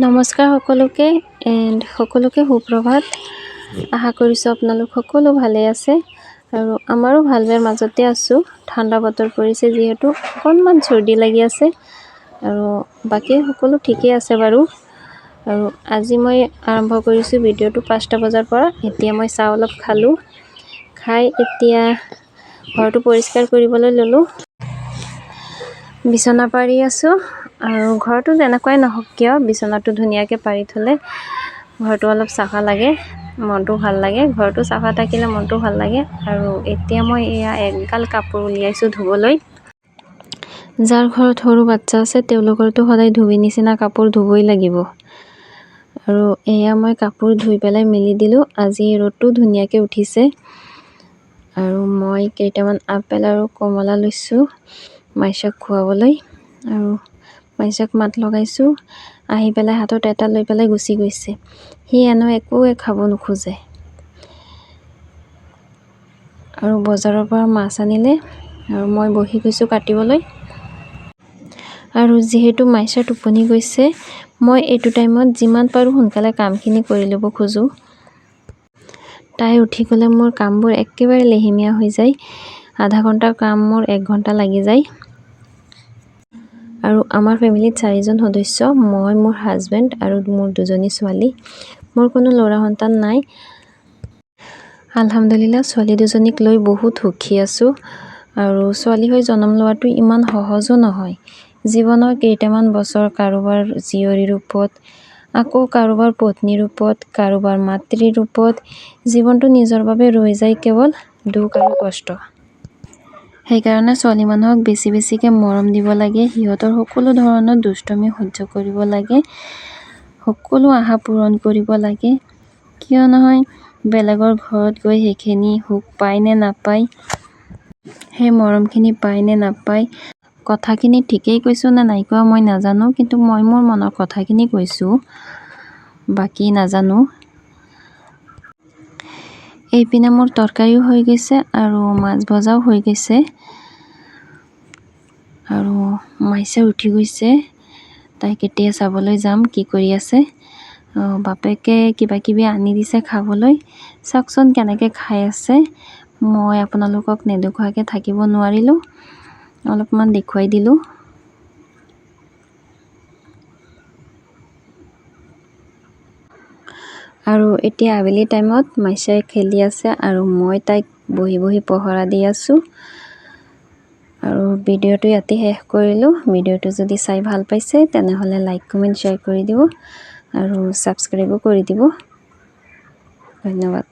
নমস্কাৰ সকলোকে সুপ্ৰভাত। আশা কৰিছোঁ আপোনালোক সকলো ভালে আছে আৰু আমাৰো ভাল বেয়াৰ মাজতে আছোঁ। ঠাণ্ডা বতৰ পৰিছে যিহেতু অকণমান চৰ্দি লাগি আছে আৰু বাকী সকলো ঠিকেই আছে বাৰু। আৰু আজি মই আৰম্ভ কৰিছোঁ ভিডিঅ'টো 5টা বজাৰ পৰা। এতিয়া মই চাহ অলপ খালোঁ, খাই এতিয়া ঘৰটো পৰিষ্কাৰ কৰিবলৈ ল'লোঁ। বিচনা পাৰি আছোঁ আৰু ঘৰটো যেনেকুৱাই নহওক কিয় বিচনাটো ধুনীয়াকৈ পাৰি থ'লে ঘৰটো অলপ চাফা লাগে, মনটো ভাল লাগে। ঘৰটো চাফা থাকিলে মনটো ভাল লাগে। আৰু এতিয়া মই এয়া একগাল কাপোৰ উলিয়াইছোঁ ধুবলৈ। যাৰ ঘৰত সৰু বাচ্চা আছে তেওঁলোকৰতো সদায় ধুবি নিচিনা কাপোৰ ধুবই লাগিব। আৰু এয়া মই কাপোৰ ধুই পেলাই মেলি দিলোঁ। আজি ৰ'দটো ধুনীয়াকৈ উঠিছে আৰু মই কেইটামান আপেল আৰু কমলা লৈছোঁ মাইচাক খুৱাবলৈ। আৰু মাইচাক মাত লগাইছোঁ, আহি পেলাই হাতত এটা লৈ পেলাই গুচি গৈছে। সি এনেও একোৱে খাব নোখোজে। আৰু বজাৰৰ পৰা মাছ আনিলে আৰু মই বহি গৈছোঁ কাটিবলৈ। আৰু যিহেতু মাইচা টোপনি গৈছে, মই এইটো টাইমত যিমান পাৰোঁ সোনকালে কামখিনি কৰি ল'ব খোজোঁ। তাই উঠি গ'লে মোৰ কামবোৰ একেবাৰে লেহেমীয়া হৈ যায়। আধা ঘণ্টাৰ কাম মোৰ 1 ঘণ্টা লাগি যায়। আৰু আমাৰ ফেমিলিত 4জন সদস্য, মই, মোৰ হাজবেণ্ড আৰু মোৰ 2জনী ছোৱালী। মোৰ কোনো ল'ৰা সন্তান নাই। আলহামদুলিল্লাহ ছোৱালী 2জনীক লৈ বহুত সুখী আছোঁ। আৰু ছোৱালী হৈ জন্ম লোৱাটো ইমান সহজো নহয়। জীৱনৰ কেইটামান বছৰ কাৰোবাৰ জীয়ৰী ৰূপত, আকৌ কাৰোবাৰ পত্নী ৰূপত, কাৰোবাৰ মাতৃ ৰূপত। জীৱনটো নিজৰ বাবে ৰৈ যায় কেৱল দুখ আৰু কষ্ট। সেইকাৰণে ছোৱালী মানুহক বেছিকৈ মৰম দিব লাগে। সিহঁতৰ সকলো ধৰণৰ দুষ্টমি সহ্য কৰিব লাগে, সকলো আশা পূৰণ কৰিব লাগে। কিয় নহয়, বেলেগৰ ঘৰত গৈ সেইখিনি সুখ পায় নে নাপায়, সেই মৰমখিনি পায় নে নাপায়। কথাখিনি ঠিকেই কৈছোঁ নে নাই কোৱা মই নাজানো, কিন্তু মই মোৰ মনৰ কথাখিনি কৈছোঁ, বাকী নাজানো। এইপিনে মোৰ তৰকাৰীও হৈ গৈছে আৰু মাছ ভজাও হৈ গৈছে। আৰু মাইচা উঠি গৈছে, তাইক এতিয়া চাবলৈ যাম কি কৰি আছে। বাপেকে কিবা কিবি আনি দিছে খাবলৈ, চাওকচোন কেনেকৈ খাই আছে। মই আপোনালোকক নেদেখুৱাকৈ থাকিব নোৱাৰিলোঁ, অলপমান দেখুৱাই দিলোঁ। আৰু এতিয়া আবেলি টাইমত মাইচাই খেলি আছে আৰু মই তাইক বহি পহৰা দি আছোঁ। আৰু ভিডিঅ'টো ইয়াতে শেষ কৰিলোঁ। ভিডিঅ'টো যদি চাই ভাল পাইছে তেনেহ'লে লাইক, কমেণ্ট, শ্বেয়াৰ কৰি দিব আৰু ছাবস্ক্ৰাইবো কৰি দিব। ধন্যবাদ।